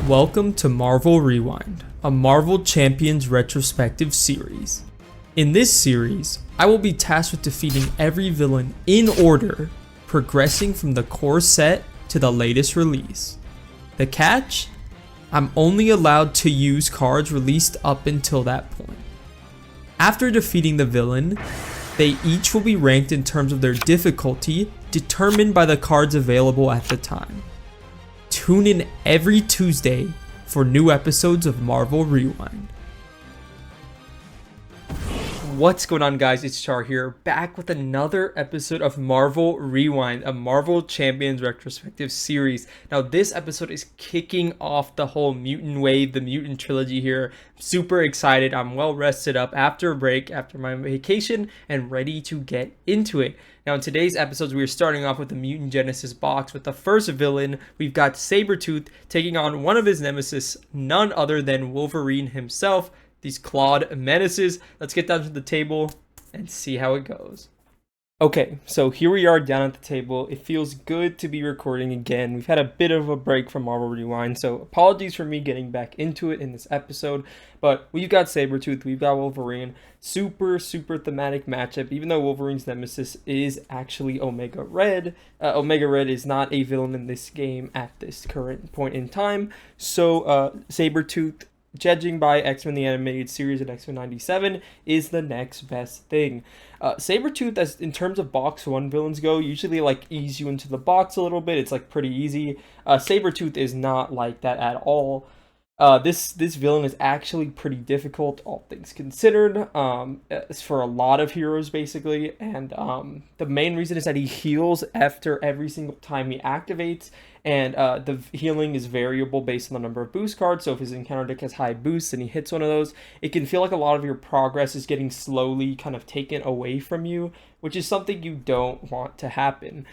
Welcome to Marvel Rewind, a Marvel Champions Retrospective Series. In this series, I will be tasked with defeating every villain in order, progressing from the core set to the latest release. The catch? I'm only allowed to use cards released up until that point. After defeating the villain, they each will be ranked in terms of their difficulty, determined by the cards available at the time. Tune in every Tuesday for new episodes of Marvel Rewind. What's going on, guys? It's Char here, back with another episode of Marvel Rewind, a Marvel Champions Retrospective Series. Now, this episode is kicking off the whole mutant wave, the mutant trilogy here. Super excited. I'm well rested up after a break, after my vacation, and ready to get into it. Now, in today's episodes, we are starting off with the Mutant Genesis box. With the first villain, we've got Sabertooth taking on one of his nemesis, none other than Wolverine himself. These clawed menaces. Let's get down to the table and see how it goes. Okay, so here we are down at the table. It feels good to be recording again. We've had a bit of a break from Marvel Rewind, so apologies for me getting back into it in this episode. But we've got Sabertooth, we've got Wolverine. Super thematic matchup, even though Wolverine's nemesis is actually Omega Red. Omega Red is not a villain in this game at this current point in time. So Sabertooth, judging by X-Men the Animated Series and X-Men 97, is the next best thing. Sabertooth, as in terms of box 1 villains go, usually like ease you into the box a little bit. It's like pretty easy. Sabertooth is not like that at all. This villain is actually pretty difficult, all things considered. It's for a lot of heroes, basically. And the main reason is that he heals after every single time he activates. And the healing is variable based on the number of boost cards. So if his encounter deck has high boosts and he hits one of those, it can feel like a lot of your progress is getting slowly kind of taken away from you, which is something you don't want to happen.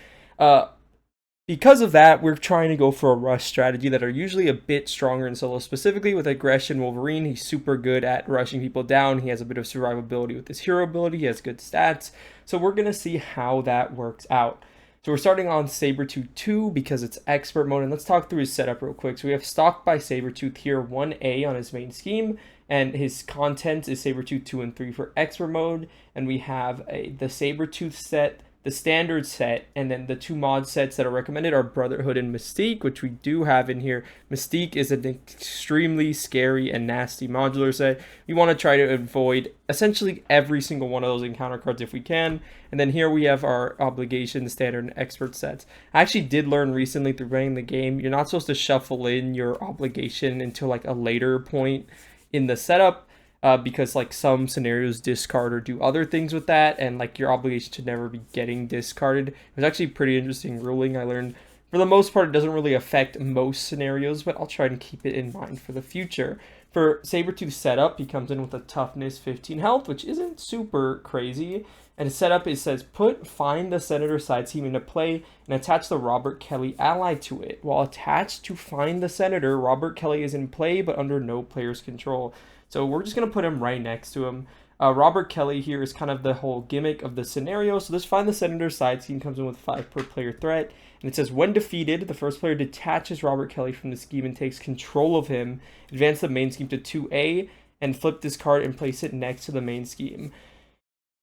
Because of that, we're trying to go for a rush strategy that are usually a bit stronger in solo. Specifically with Aggression Wolverine, he's super good at rushing people down. He has a bit of survivability with his hero ability. He has good stats. So we're going to see how that works out. So we're starting on Sabertooth 2 because it's expert mode, and let's talk through his setup real quick. So we have Stalked by Sabertooth here, 1A on his main scheme, and his content is Sabertooth 2 and 3 for expert mode, and we have the Sabertooth set, the standard set, and then the 2 mod sets that are recommended are Brotherhood and Mystique, which we do have in here. Mystique is an extremely scary and nasty modular set. We want to try to avoid essentially every single one of those encounter cards if we can. And then here we have our obligation, standard, and expert sets. I actually did learn recently through playing the game, you're not supposed to shuffle in your obligation until like a later point in the setup. Because like some scenarios discard or do other things with that, and like your obligation should never be getting discarded. It was actually a pretty interesting ruling I learned. For the most part, it doesn't really affect most scenarios, but I'll try and keep it in mind for the future. For Sabertooth setup, he comes in with a toughness 15 health, which isn't super crazy. And his setup, it says, find the Senator side team into play and attach the Robert Kelly ally to it. While attached to find the Senator, Robert Kelly is in play, but under no player's control. So we're just going to put him right next to him. Robert Kelly here is kind of the whole gimmick of the scenario. So this Find the Senator side scheme comes in with 5 per player threat. And it says, when defeated, the first player detaches Robert Kelly from the scheme and takes control of him. Advance the main scheme to 2A and flip this card and place it next to the main scheme.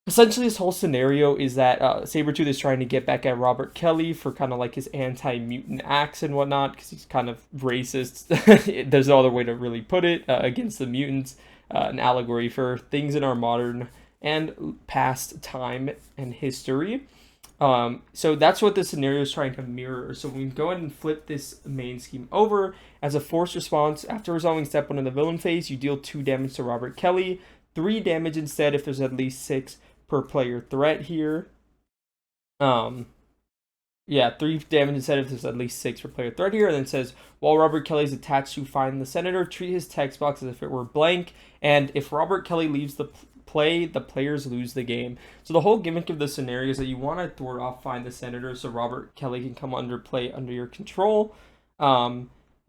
Essentially, this whole scenario is that Sabertooth is trying to get back at Robert Kelly for kind of like his anti-mutant acts and whatnot, because he's kind of racist. There's no other way to really put it, against the mutants. An allegory for things in our modern and past time and history. So that's what the scenario is trying to mirror. So we go ahead and flip this main scheme over. As a forced response, after resolving step 1 in the villain phase, you deal 2 damage to Robert Kelly, 3 damage instead if there's at least 6 per player threat here. 3 damage instead if there's at least 6 per player threat here. And then it says, while Robert Kelly is attached to Find the Senator, treat his text box as if it were blank. And if Robert Kelly leaves the play, the players lose the game. So the whole gimmick of the scenario is that you want to thwart off Find the Senator so Robert Kelly can come under play under your control.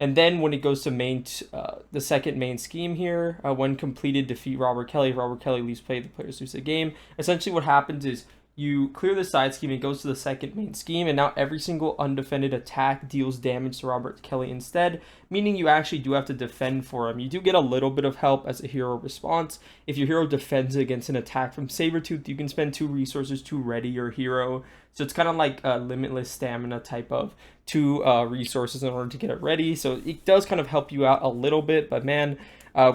And then when it goes to the second main scheme here, when completed, defeat Robert Kelly. If Robert Kelly leaves play, the players lose the game. Essentially what happens is you clear the side scheme, it goes to the second main scheme, and now every single undefended attack deals damage to Robert Kelly instead, meaning you actually do have to defend for him. You do get a little bit of help as a hero response. If your hero defends against an attack from Sabertooth, you can spend 2 resources to ready your hero. So it's kind of like a limitless stamina type of 2 resources in order to get it ready. So it does kind of help you out a little bit, but man,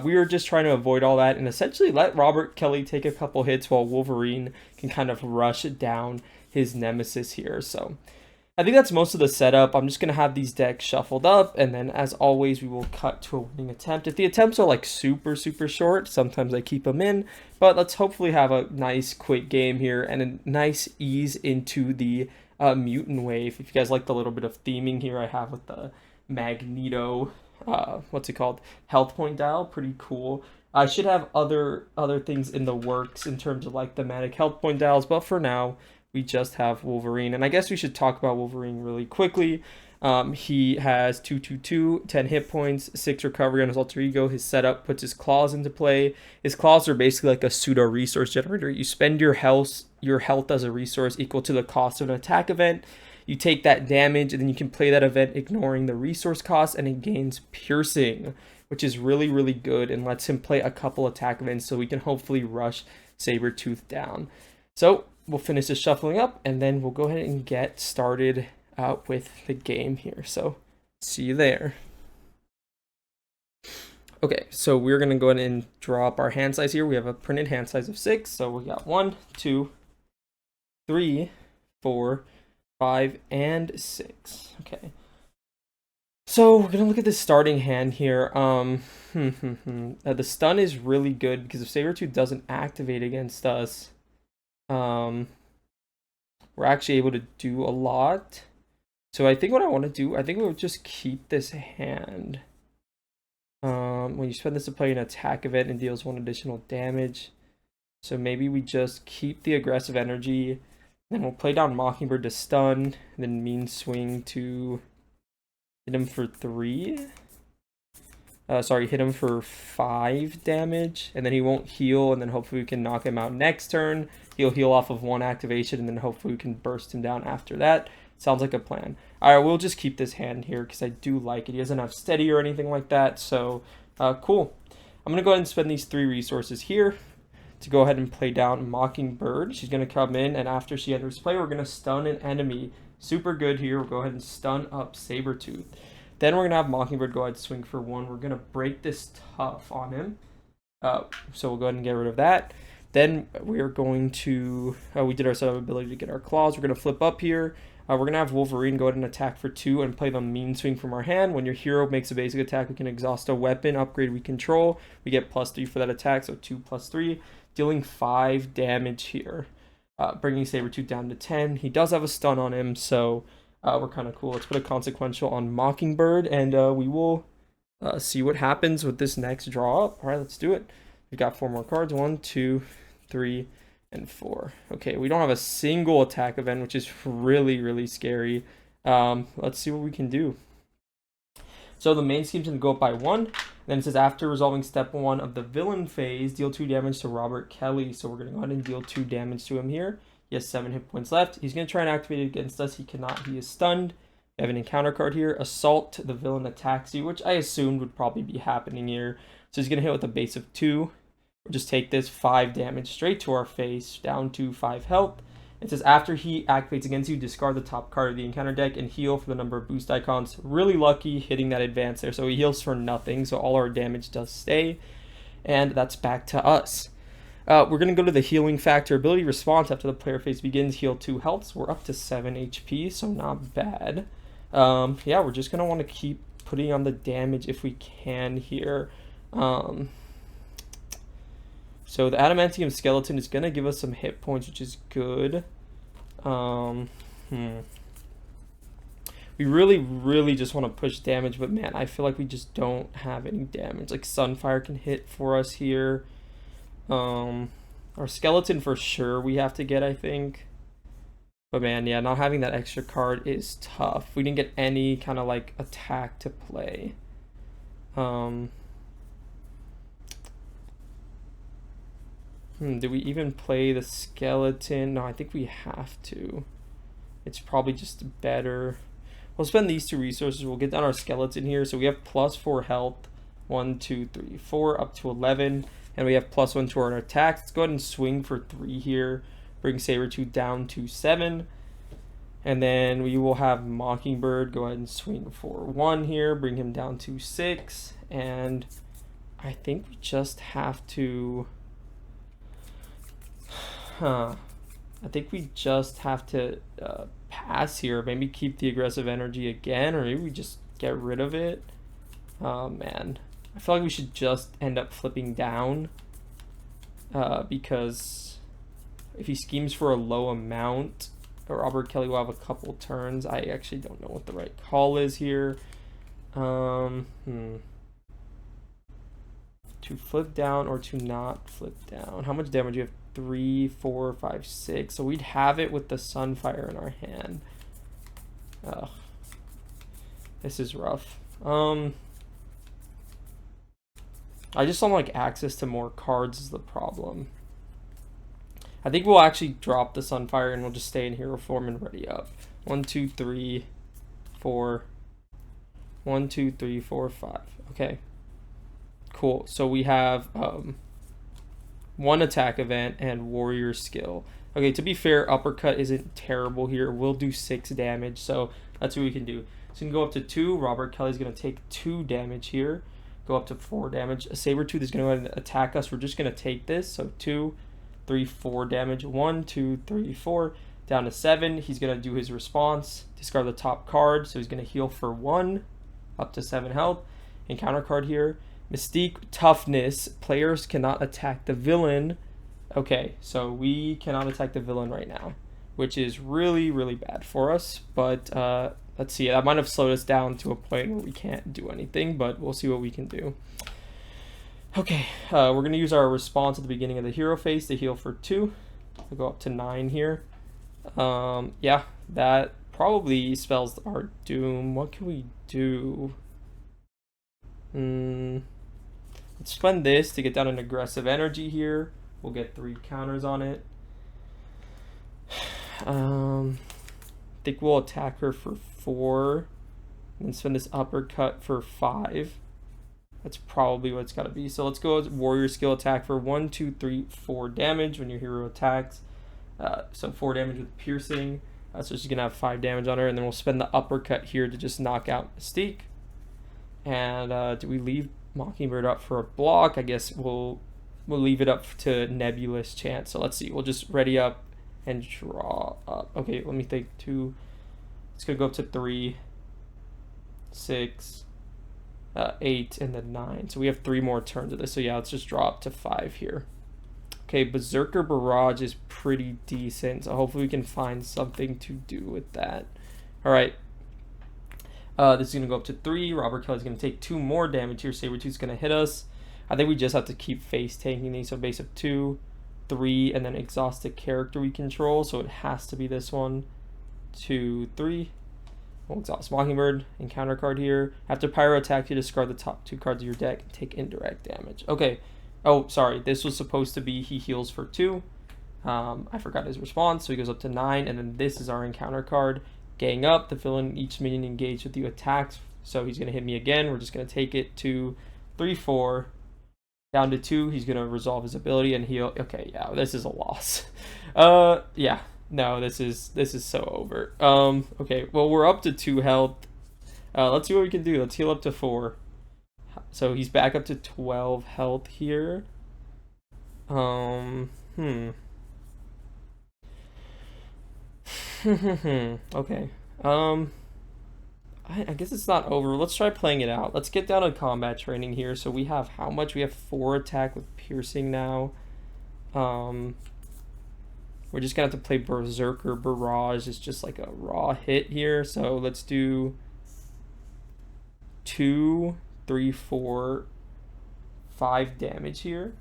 we were just trying to avoid all that and essentially let Robert Kelly take a couple hits while Wolverine can kind of rush down his nemesis here. So I think that's most of the setup. I'm just going to have these decks shuffled up, and then as always, we will cut to a winning attempt. If the attempts are like super short, sometimes I keep them in, but let's hopefully have a nice quick game here and a nice ease into the mutant wave. If you guys like the little bit of theming here I have with the Magneto, what's it called, health point dial, pretty cool. I should have other things in the works in terms of like thematic health point dials, but for now, we just have Wolverine. And I guess we should talk about Wolverine really quickly. He has 2/2/2, 10 hit points, 6 recovery on his alter ego. His setup puts his claws into play. His claws are basically like a pseudo resource generator. You spend your health as a resource equal to the cost of an attack event. You take that damage, and then you can play that event ignoring the resource cost, and it gains piercing, which is really good and lets him play a couple attack events so we can hopefully rush Sabertooth down. So we'll finish this shuffling up, and then we'll go ahead and get started with the game here. So see you there. Okay, so we're going to go ahead and draw up our hand size here. We have a printed hand size of 6. So we got 1, 2, 3, 4, 5, and 6. Okay. So we're going to look at the starting hand here. The stun is really good because if Sabertooth doesn't activate against us, we're actually able to do a lot. So I think what I want to do, I think we'll just keep this hand. When you spend this to play an attack event and deals 1 additional damage. So maybe we just keep the aggressive energy, then we'll play down Mockingbird to stun, and then Mean Swing to hit him for 3. Hit him for 5 damage, and then he won't heal, and then hopefully we can knock him out next turn. He'll heal off of 1 activation, and then hopefully we can burst him down after that. Sounds like a plan. Alright, we'll just keep this hand here because I do like it. He doesn't have steady or anything like that, so cool. I'm going to go ahead and spend these 3 resources here to go ahead and play down Mockingbird. She's going to come in, and after she enters play, we're going to stun an enemy. Super good here. We'll go ahead and stun up Sabertooth. Then we're going to have Mockingbird go ahead and swing for 1. We're going to break this tough on him. So we'll go ahead and get rid of that. Then we're going to, we did our setup ability to get our claws. We're going to flip up here. We're going to have Wolverine go ahead and attack for 2 and play the Mean Swing from our hand. When your hero makes a basic attack, we can exhaust a weapon upgrade we control. We get +3 for that attack, so 2 + 3, dealing 5 damage here, bringing Sabertooth down to 10. He does have a stun on him, so we're kind of cool. Let's put a consequential on Mockingbird, and we will see what happens with this next draw up. All right, let's do it. We've got 4 more cards. 1, 2, 3, and 4. Okay, we don't have a single attack event, which is really scary. Let's see what we can do. So the main scheme's going to go up by 1. Then it says after resolving step 1 of the villain phase, deal 2 damage to Robert Kelly. So we're going to go ahead and deal 2 damage to him here. He has 7 hit points left. He's going to try and activate it against us. He cannot. He is stunned. We have an encounter card here. Assault. The villain attacks you, which I assumed would probably be happening here. So he's going to hit with a base of 2. We'll just take this 5 damage straight to our face, down to 5 health. It says after he activates against you, discard the top card of the encounter deck and heal for the number of boost icons. Really lucky hitting that advance there. So he heals for nothing, so all our damage does stay. And that's back to us. We're going to go to the healing factor ability response after the player phase begins. Heal 2 health. So we're up to 7 HP, so not bad. Yeah, we're just going to want to keep putting on the damage if we can here. So the adamantium skeleton is going to give us some hit points, which is good. We really just want to push damage, but man, I feel like we just don't have any damage. Like Sunfire can hit for us here. Our skeleton for sure we have to get, I think. But man, yeah, not having that extra card is tough. We didn't get any kind of like attack to play. Do we even play the skeleton? No, I think we have to. It's probably just better. We'll spend these 2 resources. We'll get down our skeleton here. So we have +4 health. 1, 2, 3, 4, up to 11. And we have +1 to our attack. Let's go ahead and swing for 3 here. Bring Sabertooth down to 7. And then we will have Mockingbird go ahead and swing for 1 here. Bring him down to 6. And I think we just have to... I think we just have to pass here. Maybe keep the aggressive energy again. Or maybe we just get rid of it. Oh, man. I feel like we should just end up flipping down. Because if he schemes for a low amount... Robert Kelly will have a couple turns. I actually don't know what the right call is here. To flip down or to not flip down. How much damage? You have 3, 4, 5, 6. So we'd have it with the Sunfire in our hand. Ugh. This is rough. I just don't like access to more cards is the problem. I think we'll actually drop the Sunfire and we'll just stay in hero form and ready up. 1, 2, 3, 4. 1, 2, 3, 4, 5. Okay. Cool. So we have 1 attack event and warrior skill. Okay, to be fair, uppercut isn't terrible here. We'll do 6 damage, so that's what we can do. So we can go up to 2. Robert Kelly's going to take 2 damage here. Go up to 4 damage. A Sabertooth is going to go ahead and attack us. We're just going to take this. So 2, 3, 4 damage. 1, 2, 3, 4. Down to 7. He's going to do his response. Discard the top card. So he's going to heal for 1. Up to 7 health. Encounter card here. Mystique Toughness. Players cannot attack the villain. Okay, so we cannot attack the villain right now, which is really, really bad for us. But let's see. That might have slowed us down to a point where we can't do anything, but we'll see what we can do. Okay, we're going to use our response at the beginning of the hero phase to heal for 2. We'll go up to 9 here. Yeah, that probably spells our doom. What can we do? Let's spend this to get down an aggressive energy here. We'll get 3 counters on it. I think we'll attack her for 4. And spend this uppercut for 5. That's probably what it's got to be. So let's go with warrior skill attack for 1, 2, 3, 4 damage when your hero attacks. So 4 damage with piercing. So she's going to have 5 damage on her. And then we'll spend the uppercut here to just knock out Mystique. And do we leave Mockingbird up for a block? I guess we'll leave it up to Nebulous chance. So let's see. We'll just ready up and draw up. Okay, let me think. 2. It's going to go up to 3, 6, 8, and then 9. So we have 3 more turns of this. So yeah, let's just draw up to 5 here. Okay, Berserker Barrage is pretty decent. So hopefully we can find something to do with that. All right. This is going to go up to 3. Robert Kelly's going to take 2 more damage here. Sabertooth's going to hit us. I think we just have to keep face tanking these. So base of 2, 3, and then exhaust the character we control. So it has to be this one. 2, 3. We'll exhaust Mockingbird. Encounter card here. After pyro attack, you discard the top 2 cards of your deck and take indirect damage. Okay. Oh, sorry. This was supposed to be he heals for 2. I forgot his response. So he goes up to 9. And then this is our encounter card. Gang up. The villain, each minion engaged with you attacks. So he's going to hit me again. We're just going to take it to 3, 4. Down to 2. He's going to resolve his ability and heal. Okay, yeah. This is a loss. Yeah. No, this is so over. Okay, well, we're up to 2 health. Let's see what we can do. Let's heal up to 4. So he's back up to 12 health here. Okay. I guess it's not over. Let's try playing it out. Let's get down to combat training here. So we have how much? We have 4 attack with piercing now. We're just gonna have to play Berserker Barrage. It's just like a raw hit here. So let's do 2, 3, 4, 5 damage here.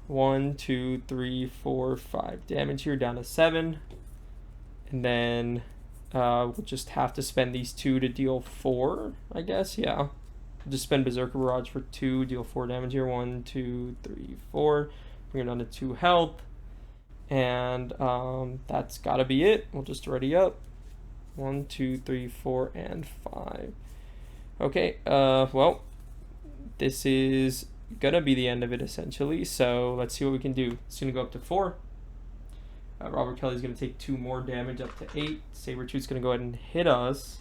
1, 2, 3, 4, 5 damage here, down to 7. And then we'll just have to spend these 2 to deal 4, I guess. Yeah. Just spend Berserker Barrage for 2, deal 4 damage here. 1, 2, 3, 4. Bring it down to 2 health. And that's gotta be it. We'll just ready up. 1, 2, 3, 4, and 5. Okay, well, this is gonna be the end of it essentially. So let's see what we can do. It's gonna go up to 4. Robert Kelly's gonna take 2 more damage up to 8. Sabertooth's gonna go ahead and hit us.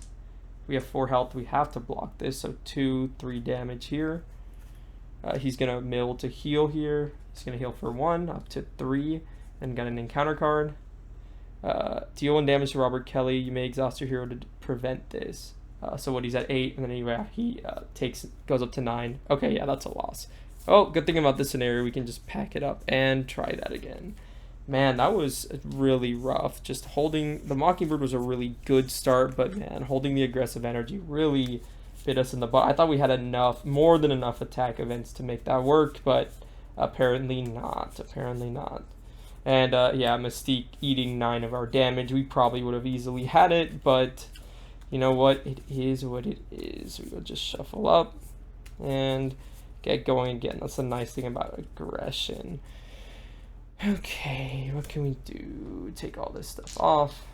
We have 4 health. We have to block this. So 2, 3 damage here. He's gonna mill to heal here. He's gonna heal for 1 up to 3, and got an encounter card. Deal 1 damage to Robert Kelly. You may exhaust your hero to prevent this. So what, he's at 8, and then he goes up to 9. Okay, yeah, that's a loss. Oh, good thing about this scenario, we can just pack it up and try that again. Man, that was really rough. Just holding the Mockingbird was a really good start, but man, holding the aggressive energy really bit us in the butt. I thought we had more than enough attack events to make that work, but apparently not. And yeah, Mystique eating 9 of our damage. We probably would have easily had it, but you know what? It is what it is. We will just shuffle up and get going again. That's the nice thing about aggression. Okay, what can we do? Take all this stuff off.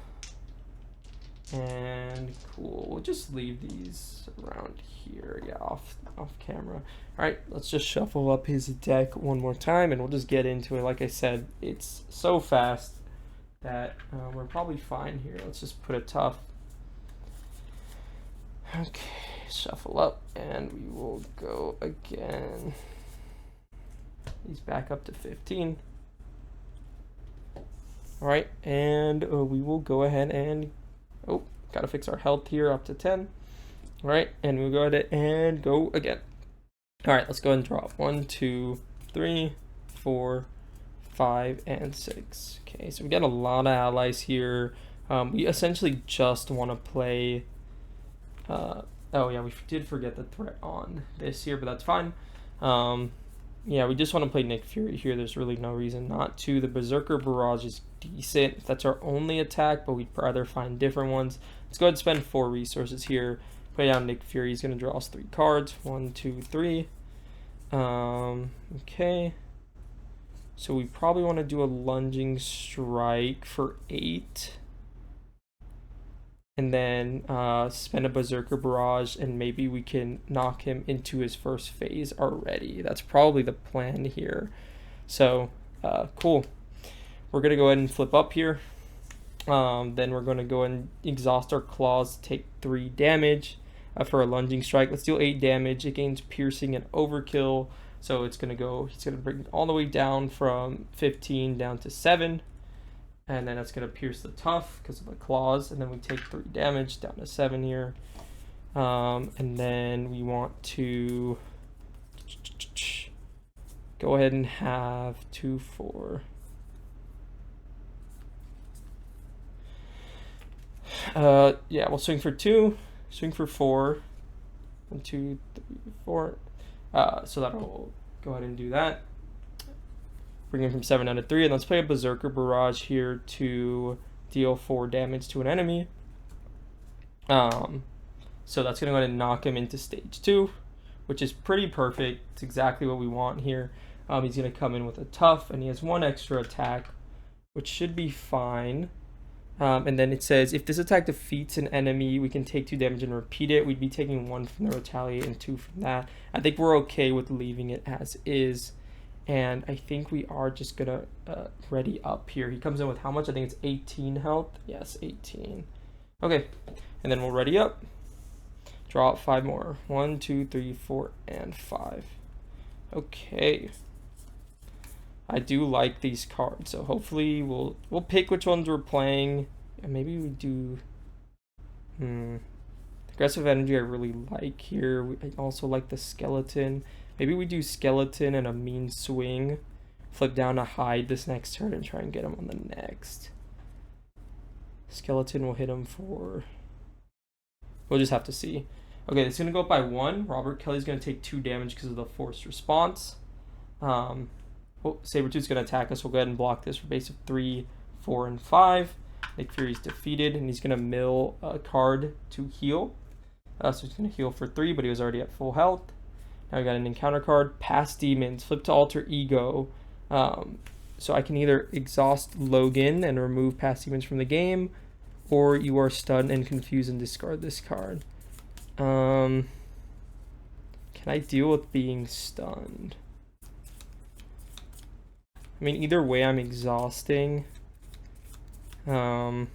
And cool, we'll just leave these around here. Yeah, off camera. All right, let's just shuffle up his deck one more time and we'll just get into it. Like I said, it's so fast that we're probably fine here. Let's just put a tough. Okay, shuffle up and we will go again. He's back up to 15. All right, and we will go ahead and, oh, gotta fix our health here up to 10. All right, and we'll go ahead and go again. All right, let's go ahead and draw 1, 2, 3, 4, 5, and 6. Okay, so we got a lot of allies here. We essentially just want to play, oh yeah, we did forget the threat on this here, but that's fine. Yeah, we just want to play Nick Fury here. There's really no reason not to. The Berserker Barrage is decent. That's our only attack, but we'd rather find different ones. Let's go ahead and spend 4 resources here. Play down Nick Fury. He's going to draw us 3 cards. 1, 2, 3. Okay. So we probably want to do a Lunging Strike for 8. And then spend a Berserker Barrage, and maybe we can knock him into his first phase already. That's probably the plan here. So, cool. We're going to go ahead and flip up here. Then we're going to go and exhaust our claws, take 3 damage for a Lunging Strike. Let's deal 8 damage. It gains piercing and overkill. So it's going to go, he's going to bring it all the way down from 15 down to 7. And then it's going to pierce the tough because of the claws. And then we take 3 damage down to 7 here. And then we want to go ahead and have 2, 4. Yeah, we'll swing for 2, swing for 4. 1, 2, 3, 4. So that'll go ahead and do that. Bring him from 7 down to 3, and let's play a Berserker Barrage here to deal 4 damage to an enemy. So that's going to go ahead and knock him into stage 2, which is pretty perfect. It's exactly what we want here. He's going to come in with a tough, and he has 1 extra attack, which should be fine. And then it says, if this attack defeats an enemy, we can take 2 damage and repeat it. We'd be taking 1 from the retaliate and 2 from that. I think we're okay with leaving it as is. And I think we are just going to ready up here. He comes in with how much? I think it's 18 health. Yes, 18. Okay, and then we'll ready up. Draw out 5 more. 1, 2, 3, 4, and 5. Okay. I do like these cards, so hopefully we'll pick which ones we're playing. And maybe we do... Aggressive energy I really like here. I also like the skeleton. Maybe we do skeleton and a mean swing. Flip down to hide this next turn and try and get him on the next. Skeleton will hit him for... We'll just have to see. Okay, it's going to go up by 1. Robert Kelly's going to take 2 damage because of the forced response. Sabertooth's going to attack us. We'll go ahead and block this for base of 3, 4, and 5. Nick Fury's defeated, and he's going to mill a card to heal. So he's going to heal for 3, but he was already at full health. Now we got an encounter card, Past Demons, flip to Alter Ego. So I can either exhaust Logan and remove Past Demons from the game, or you are stunned and confused and discard this card. Can I deal with being stunned? I mean, either way, I'm exhausting. Stunned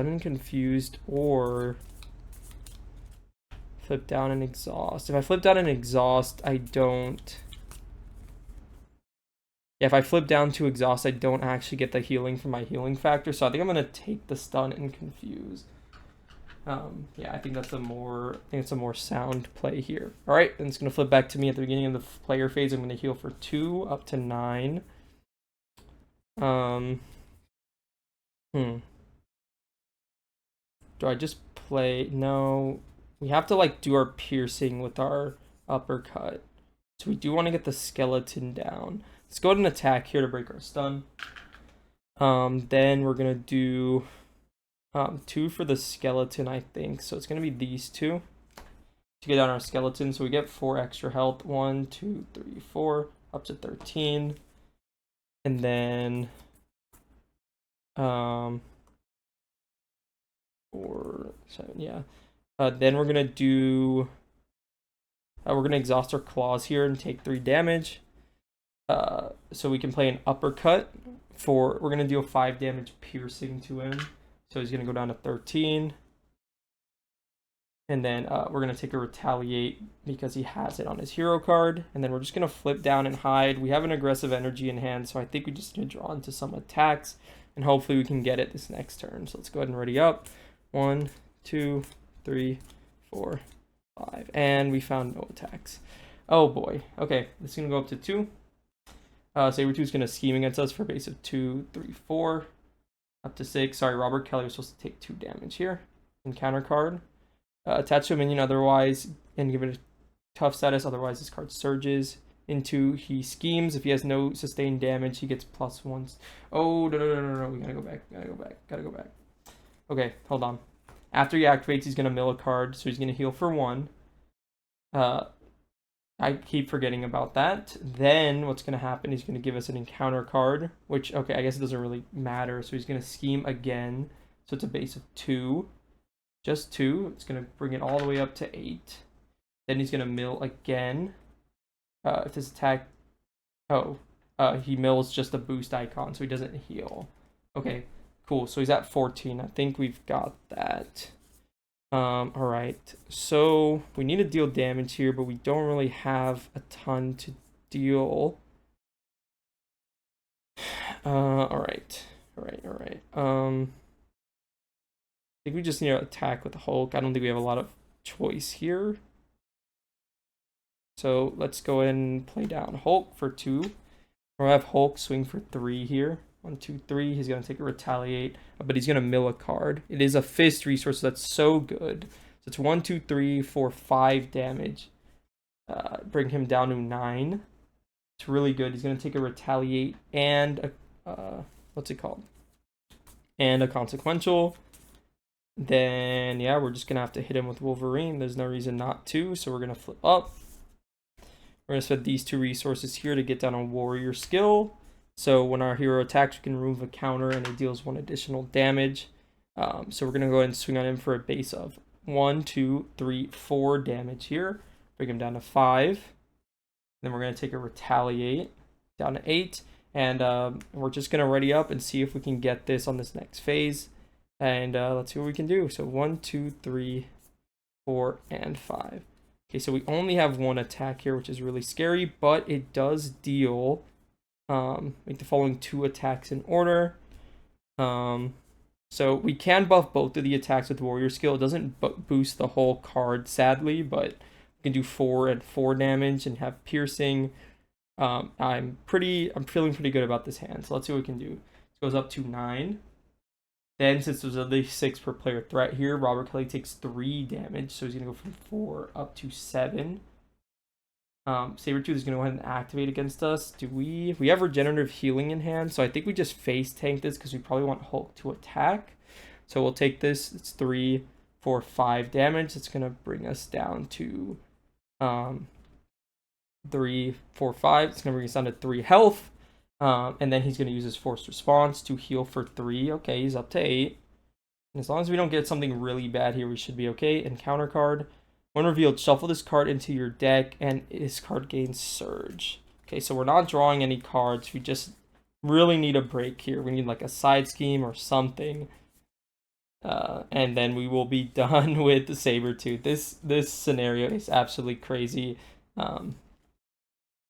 and confused, or flip down and exhaust. If I flip down and exhaust, I don't... Yeah, if I flip down to exhaust, I don't actually get the healing from my healing factor. So I think I'm gonna take the stun and confuse. Yeah, I think that's a more sound play here. All right, then it's gonna flip back to me at the beginning of the player phase. I'm gonna heal for 2 up to 9. Do I just play? No, we have to like do our piercing with our uppercut. So we do want to get the skeleton down. Let's go ahead and attack here to break our stun. Then we're gonna do 2 for the skeleton, I think. So it's gonna be these 2 to get down our skeleton. So we get 4 extra health. 1, 2, 3, 4, up to 13. And then 4, 7, yeah. Then we're gonna do we're gonna exhaust our claws here and take 3 damage. So we can play an uppercut for, we're gonna deal 5 damage piercing to him. So he's gonna go down to 13. And then we're gonna take a retaliate because he has it on his hero card. And then we're just gonna flip down and hide. We have an aggressive energy in hand, so I think we just need to draw into some attacks, and hopefully we can get it this next turn. So let's go ahead and ready up. 1, 2, 3, 4, 5, and we found no attacks. Oh boy. Okay, this is gonna go up to 2. Sabertooth is gonna scheme against us for a base of 2, 3, 4, up to 6. Sorry, Robert Kelly was supposed to take 2 damage here. Encounter card. Attach to a minion otherwise and give it a tough status, otherwise this card surges. Into he schemes. If he has no sustained damage, he gets +1. Oh, no. We gotta go back. Okay, hold on. After he activates, he's gonna mill a card, so he's gonna heal for 1. I keep forgetting about that. Then what's gonna happen, he's gonna give us an encounter card, which, okay, I guess it doesn't really matter. So he's gonna scheme again. So it's a base of 2. Just 2. It's gonna bring it all the way up to 8. Then he's gonna mill again. If this attack, he mills just a boost icon, so he doesn't heal. Okay, cool. So he's at 14. I think we've got that. All right. So we need to deal damage here, but we don't really have a ton to deal. All right. I think we just need to attack with the Hulk. I don't think we have a lot of choice here. So let's go ahead and play down Hulk for 2. We'll have Hulk swing for 3 here. 1, 2, 3. He's gonna take a retaliate, but he's gonna mill a card. It is a fist resource, so that's so good. So it's 1, 2, 3, 4, 5 damage. Bring him down to 9. It's really good. He's gonna take a retaliate and a what's it called? And a consequential. Then yeah, we're just gonna have to hit him with Wolverine. There's no reason not to, so we're gonna flip up. We're gonna spend these 2 resources here to get down a warrior skill. So when our hero attacks, we can remove a counter and it deals 1 additional damage. So we're gonna go ahead and swing on him for a base of 1, 2, 3, 4 damage here. Bring him down to 5. Then we're gonna take a retaliate down to 8, and we're just gonna ready up and see if we can get this on this next phase. And let's see what we can do. So 1, 2, 3, 4, and 5. Okay, so we only have 1 attack here, which is really scary, but it does deal make the following 2 attacks in order. So we can buff both of the attacks with warrior skill. It doesn't boost the whole card, sadly, but we can do 4 and 4 damage and have piercing. I'm feeling pretty good about this hand. So let's see what we can do. It goes up to 9. Then, since there's at least 6 per player threat here, Robert Kelly takes 3 damage, so he's gonna go from 4 up to 7. Sabertooth is gonna go ahead and activate against us. We have regenerative healing in hand, so I think we just face tank this because we probably want Hulk to attack. So we'll take this. It's 3, 4, 5 damage. It's gonna bring us down to 3, 4, 5. It's gonna bring us down to 3 health. And then he's going to use his forced response to heal for 3. Okay, he's up to 8. And as long as we don't get something really bad here, we should be okay. Encounter card. When revealed, shuffle this card into your deck, and this card gains Surge. Okay, so we're not drawing any cards. We just really need a break here. We need like a side scheme or something. And then we will be done with the Sabertooth. This scenario is absolutely crazy. And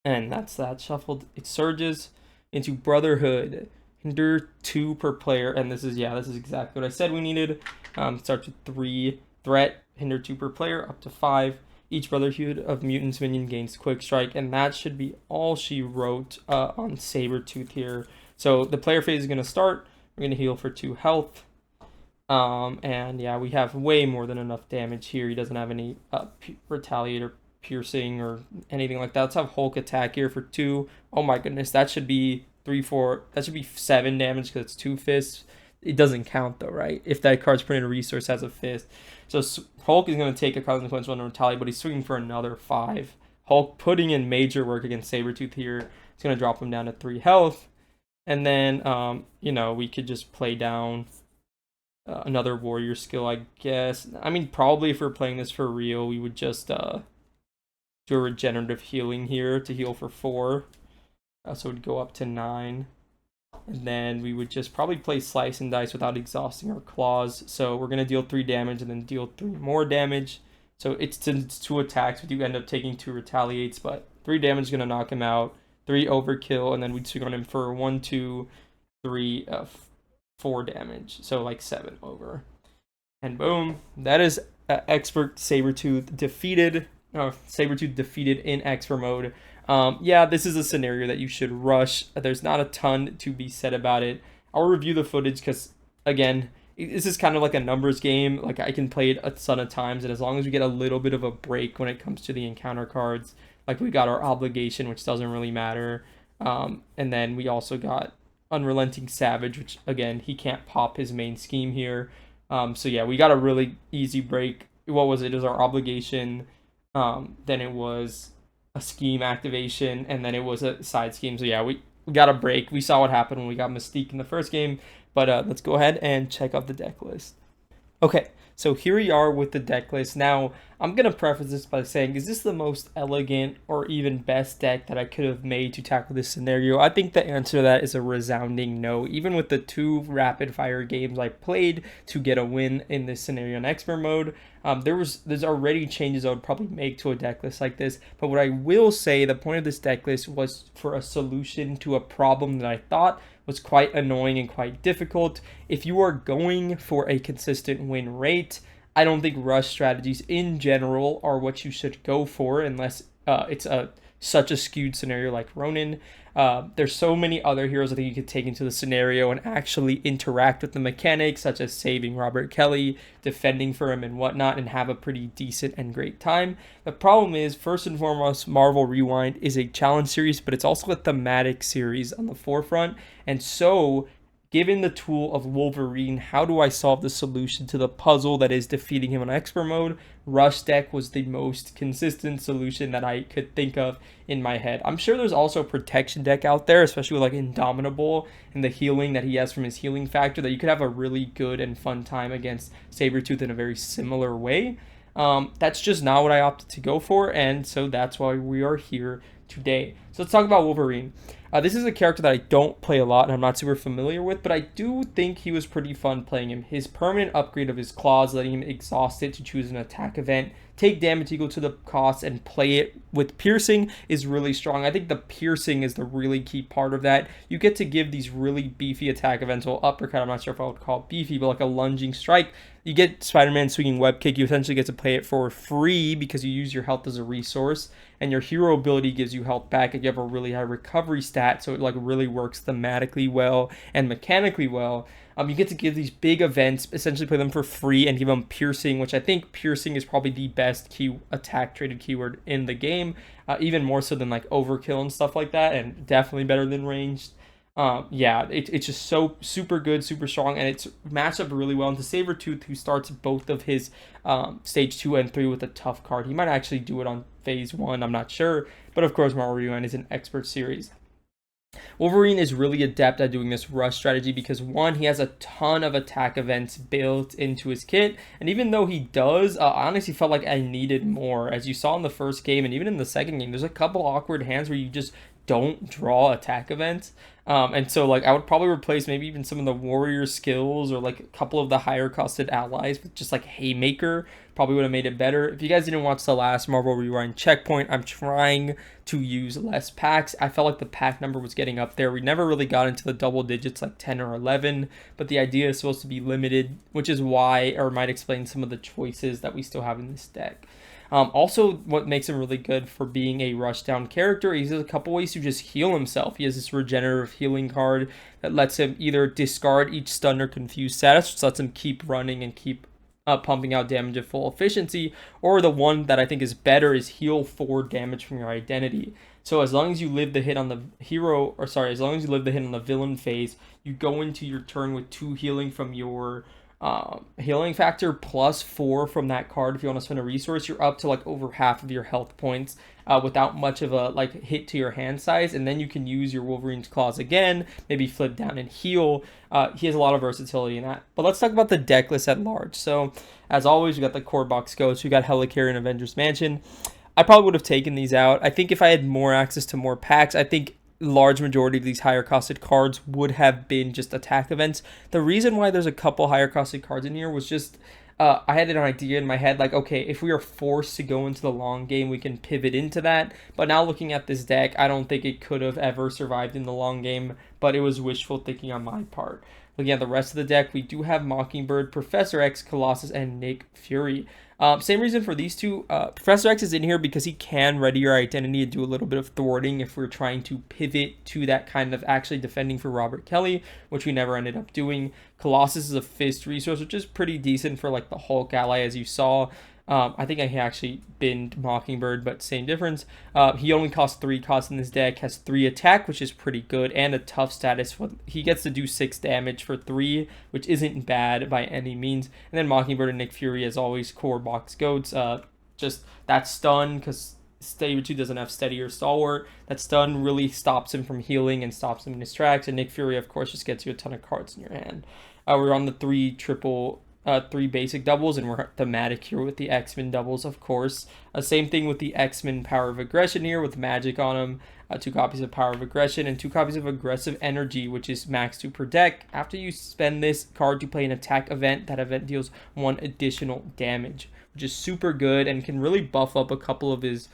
that's that. Shuffled. It surges into Brotherhood. Hinder 2 per player. And this is exactly what I said we needed. Starts with 3. Threat. Hinder 2 per player. Up to 5. Each Brotherhood of Mutants minion gains Quick Strike. And that should be all she wrote on Sabertooth here. So the player phase is going to start. We're going to heal for 2 health. And yeah, we have way more than enough damage here. He doesn't have any retaliate or piercing or anything like that. Let's have Hulk attack here for 2. Oh my goodness, that should be 3, 4. That should be 7 damage because it's 2 fists. It doesn't count though, right? If that card's put in a resource as a fist. So Hulk is going to take a consequential and retaliate, but he's swinging for another 5. Hulk putting in major work against Sabertooth here. It's going to drop him down to 3 health. And then, you know, we could just play down another warrior skill, I guess. I mean, probably if we're playing this for real, we would just do a regenerative healing here to heal for 4. So it would go up to 9. And then we would just probably play Slice and Dice without exhausting our claws. So we're going to deal 3 damage and then deal 3 more damage. So it's 2 attacks. We do end up taking 2 retaliates, but 3 damage is going to knock him out. 3 overkill, and then we'd swing on him for 1, 2, 3, 4 damage. So like 7 over. And boom, that is Expert Sabertooth defeated. Sabertooth defeated in Expert mode. Yeah, this is a scenario that you should rush. There's not a ton to be said about it. I'll review the footage because, again, this is kind of like a numbers game. Like, I can play it a ton of times, and as long as we get a little bit of a break when it comes to the encounter cards, like we got our obligation, which doesn't really matter. And then we also got Unrelenting Savage, which, again, he can't pop his main scheme here. So yeah, we got a really easy break. What was it? It was our obligation. Then it was a scheme activation, and then it was a side scheme. So yeah, we got a break. We saw what happened when we got Mystique in the first game. But let's go ahead and check out the deck list. Okay, so here we are with the deck list. Now, I'm going to preface this by saying, is this the most elegant or even best deck that I could have made to tackle this scenario? I think the answer to that is a resounding no. Even with the 2 rapid fire games I played to get a win in this scenario in expert mode, there's already changes I would probably make to a deck list like this. But what I will say, the point of this deck list was for a solution to a problem that I thought was quite annoying and quite difficult. If you are going for a consistent win rate, I don't think rush strategies in general are what you should go for unless it's such a skewed scenario like Ronin. There's so many other heroes I think you could take into the scenario and actually interact with the mechanics, such as saving Robert Kelly, defending for him and whatnot, and have a pretty decent and great time. The problem is, first and foremost, Marvel Rewind is a challenge series, but it's also a thematic series on the forefront. And so, given the tool of Wolverine, how do I solve the solution to the puzzle that is defeating him on expert mode? Rush deck was the most consistent solution that I could think of in my head. I'm sure there's also a protection deck out there, especially with like Indomitable and the healing that he has from his healing factor, that you could have a really good and fun time against Sabertooth in a very similar way. That's just not what I opted to go for, and so that's why we are here today. So let's talk about Wolverine. This is a character that I don't play a lot and I'm not super familiar with, but I do think he was pretty fun playing him. His permanent upgrade of his claws, letting him exhaust it to choose an attack event, take damage equal to the cost, and play it with piercing is really strong. I think the piercing is the really key part of that. You get to give these really beefy attack events, well, uppercut, I'm not sure if I would call it beefy, but like a lunging strike. You get Spider-Man swinging web kick, you essentially get to play it for free because you use your health as a resource, and your hero ability gives you health back, and you have a really high recovery stat, so it like really works thematically well and mechanically well. You get to give these big events, essentially play them for free, and give them piercing, which I think piercing is probably the best key attack traded keyword in the game, even more so than like overkill and stuff like that, and definitely better than ranged. Yeah, it's just so super good, super strong, and it's matched up really well into Sabertooth, who starts both of his stage 2 and 3 with a tough card. He might actually do it on phase 1, I'm not sure, but of course Marvel Rewind is an expert series. Wolverine is really adept at doing this rush strategy because one, he has a ton of attack events built into his kit, and even though he does, I honestly felt like I needed more. As you saw in the first game and even in the second game, there's a couple awkward hands where you just don't draw attack events. And so like I would probably replace maybe even some of the warrior skills or like a couple of the higher costed allies with just like Haymaker. Probably would have made it better. If you guys didn't watch the last Marvel Rewind checkpoint, I'm trying to use less packs. I felt like the pack number was getting up there. We never really got into the double digits like 10 or 11, but the idea is supposed to be limited, which is why, or might explain some of the choices that we still have in this deck. Also, what makes him really good for being a rush down character, he has a couple ways to just heal himself. He has this regenerative healing card that lets him either discard each stun or confused status, which lets him keep running and keep pumping out damage at full efficiency, or the one that I think is better is heal 4 damage from your identity. So as long as you live the hit on the hero, or sorry, as long as you live the hit on the villain phase, you go into your turn with 2 healing from your healing factor plus 4 from that card. If you want to spend a resource, you're up to like over half of your health points without much of a like hit to your hand size, and then you can use your Wolverine's Claws again, maybe flip down and heal. He has a lot of versatility in that. But let's talk about the deck list at large. So as always, we got the core box Ghost, we got Helicarrier Avengers Mansion. I probably would have taken these out. I think if I had more access to more packs, I think large majority of these higher costed cards would have been just attack events. The reason why there's a couple higher costed cards in here was just I had an idea in my head like, okay, if we are forced to go into the long game, we can pivot into that. But now looking at this deck, I don't think it could have ever survived in the long game, but it was wishful thinking on my part. Looking at the rest of the deck, we do have Mockingbird, Professor X, Colossus, and Nick Fury. Same reason for these two. Professor X is in here because he can ready your identity and do a little bit of thwarting if we're trying to pivot to that kind of actually defending for Robert Kelly, which we never ended up doing. Colossus is a fist resource, which is pretty decent for like the Hulk ally, as you saw. I think I actually binned Mockingbird, but same difference. He only costs 3 costs in this deck, has 3 attack, which is pretty good, and a tough status. He gets to do 6 damage for 3, which isn't bad by any means. And then Mockingbird and Nick Fury, as always, core box goats. Just that stun, because Sabertooth doesn't have steady or stalwart. That stun really stops him from healing and stops him in his tracks. And Nick Fury, of course, just gets you a ton of cards in your hand. We're on the 3 basic doubles, and we're thematic here with the X-Men doubles, of course. Same thing with the X-Men Power of Aggression here with magic on them. 2 copies of Power of Aggression and 2 copies of Aggressive Energy, which is max 2 per deck. After you spend this card to play an attack event, that event deals 1 additional damage, which is super good and can really buff up a couple of his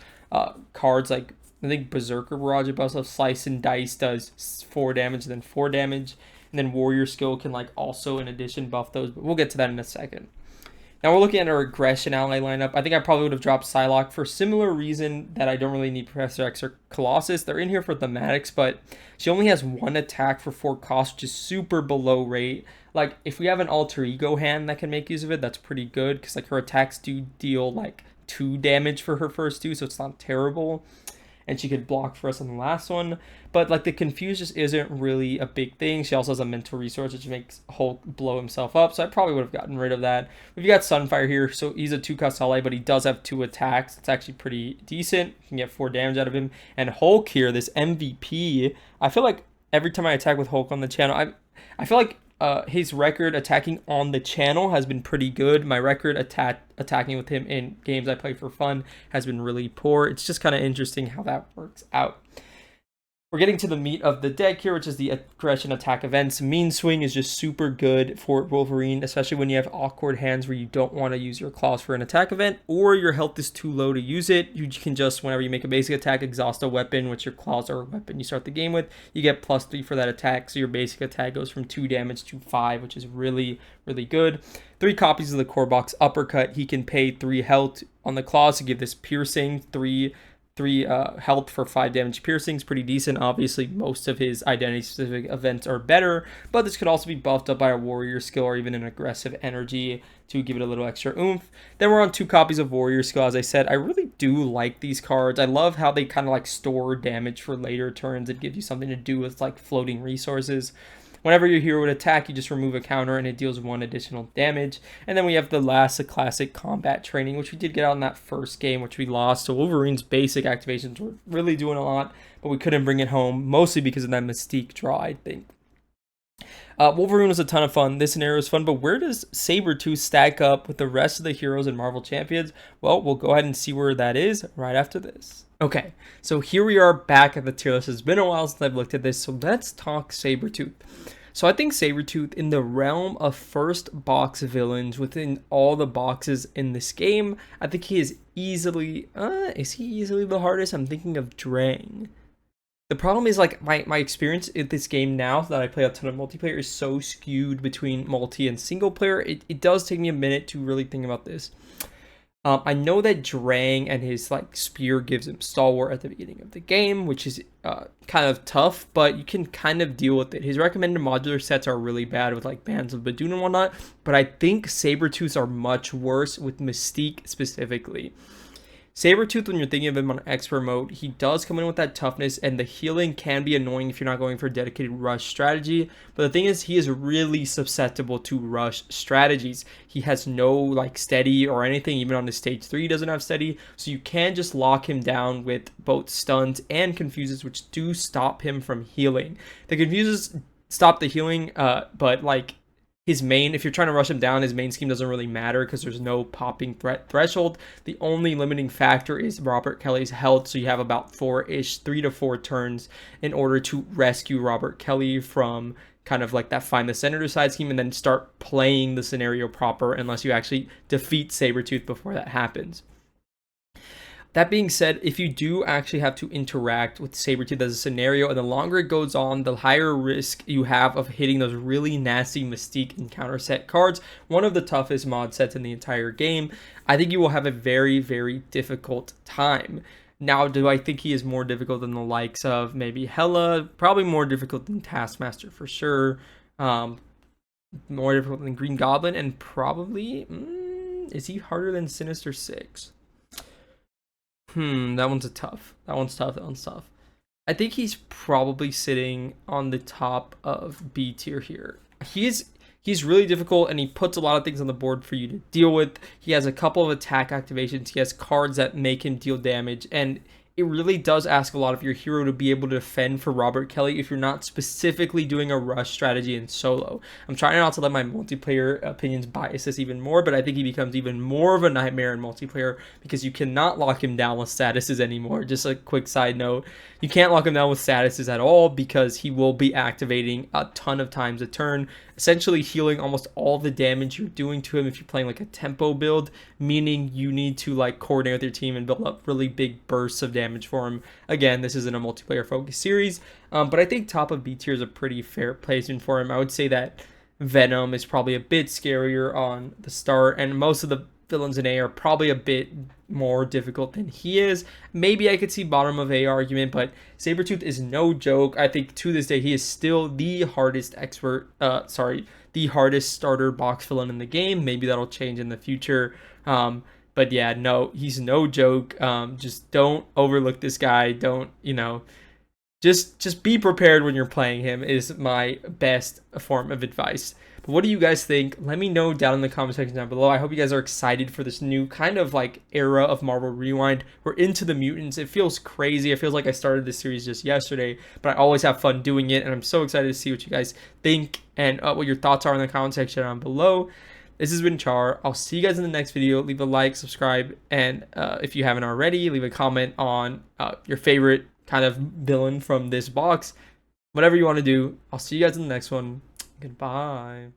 cards. Like I think Berserker Barrage buffs up Slice and Dice does 4 damage, then 4 damage. And then Warrior Skill can like also in addition buff those, but we'll get to that in a second. Now we're looking at our aggression ally lineup. I think I probably would have dropped Psylocke for a similar reason that I don't really need Professor X or Colossus. They're in here for thematics, but she only has 1 attack for 4 costs, which is super below rate. Like if we have an alter ego hand that can make use of it, that's pretty good because like her attacks do deal like 2 damage for her first 2, so it's not terrible. And she could block for us on the last one. But like the confuse just isn't really a big thing. She also has a mental resource, which makes Hulk blow himself up. So I probably would have gotten rid of that. We've got Sunfire here. So he's a 2-cost ally, but he does have 2 attacks. It's actually pretty decent. You can get 4 damage out of him. And Hulk here, this MVP, I feel like every time I attack with Hulk on the channel, I feel like his record attacking on the channel has been pretty good. My record attacking with him in games I play for fun has been really poor. It's just kind of interesting how that works out. We're getting to the meat of the deck here, which is the aggression attack events. Mean Swing is just super good for Wolverine, especially when you have awkward hands where you don't want to use your claws for an attack event, or your health is too low to use it. You can just, whenever you make a basic attack, exhaust a weapon, which your claws are a weapon you start the game with. You get +3 for that attack, so your basic attack goes from 2 damage to 5, which is really, really good. 3 copies of the core box Uppercut. He can pay 3 health on the claws to give this piercing, 3 health for 5 damage piercings. Pretty decent. Obviously most of his identity specific events are better, but this could also be buffed up by a warrior skill or even an aggressive energy to give it a little extra oomph. Then we're on 2 copies of warrior skill. As I said, I really do like these cards. I love how they kind of like store damage for later turns and give you something to do with like floating resources. whenever your hero would attack, you just remove a counter and it deals 1 additional damage. And then we have the last, the classic combat training, which we did get out in that first game, which we lost. So Wolverine's basic activations were really doing a lot, but we couldn't bring it home, mostly because of that Mystique draw, I think. Wolverine was a ton of fun. This scenario was fun, but where does Sabertooth stack up with the rest of the heroes in Marvel Champions? Well, we'll go ahead and see where that is right after this. Okay, so here we are back at the tier list. It's been a while since I've looked at this, so let's talk Sabertooth. So I think Sabertooth, in the realm of first box villains within all the boxes in this game, I think he is easily the hardest? I'm thinking of Drang. The problem is, like, my experience in this game now that I play a ton of multiplayer is so skewed between multi and single player. It does take me a minute to really think about this. I know that Drang and his, like, spear gives him stalwart at the beginning of the game, which is kind of tough, but you can kind of deal with it. His recommended modular sets are really bad with, like, Bands of Badoon and whatnot, but I think Sabertooths are much worse with Mystique specifically. Sabertooth, when you're thinking of him on expert mode, he does come in with that toughness, and the healing can be annoying if you're not going for a dedicated rush strategy. But the thing is, he is really susceptible to rush strategies. He has no, like, steady or anything. Even on his stage 3, he doesn't have steady. So you can just lock him down with both stuns and confuses, which do stop him from healing. The confuses stop the healing, but, like, his main, if you're trying to rush him down, his main scheme doesn't really matter because there's no popping threshold. The only limiting factor is Robert Kelly's health, so you have about 3 to 4 turns in order to rescue Robert Kelly from kind of like that find the senator side scheme and then start playing the scenario proper, unless you actually defeat Sabertooth before that happens. That being said, if you do actually have to interact with Sabertooth as a scenario, and the longer it goes on, the higher risk you have of hitting those really nasty Mystique and counter set cards, one of the toughest mod sets in the entire game, I think you will have a very, very difficult time. Now, do I think he is more difficult than the likes of maybe Hela? Probably more difficult than Taskmaster for sure. More difficult than Green Goblin, and probably, is he harder than Sinister 6? That one's tough. I think he's probably sitting on the top of B tier here. He's really difficult, and he puts a lot of things on the board for you to deal with. He has a couple of attack activations. He has cards that make him deal damage, and it really does ask a lot of your hero to be able to defend for Robert Kelly if you're not specifically doing a rush strategy in solo. I'm trying not to let my multiplayer opinions bias this even more, but I think he becomes even more of a nightmare in multiplayer because you cannot lock him down with statuses anymore. Just a quick side note, you can't lock him down with statuses at all because he will be activating a ton of times a turn, essentially healing almost all the damage you're doing to him if you're playing like a tempo build, meaning you need to like coordinate with your team and build up really big bursts of damage for him. Again, this isn't a multiplayer focused series, but I think top of B tier is a pretty fair placement for him. I would say that Venom is probably a bit scarier on the start, and most of the villains in A are probably a bit more difficult than he is. Maybe I could see bottom of A argument, but Sabertooth is no joke. I think to this day he is still the hardest the hardest starter box villain in the game. Maybe that'll change in the future. But yeah, no, he's no joke. Just don't overlook this guy. Don't, just be prepared when you're playing him is my best form of advice. But what do you guys think? Let me know down in the comment section down below. I hope you guys are excited for this new kind of like era of Marvel Rewind. We're into the mutants. It feels crazy. It feels like I started this series just yesterday, but I always have fun doing it, and I'm so excited to see what you guys think and what your thoughts are in the comment section down below. This has been Char. I'll see you guys in the next video. Leave a like, subscribe, and if you haven't already, leave a comment on your favorite kind of villain from this box. Whatever you want to do. I'll see you guys in the next one. Goodbye.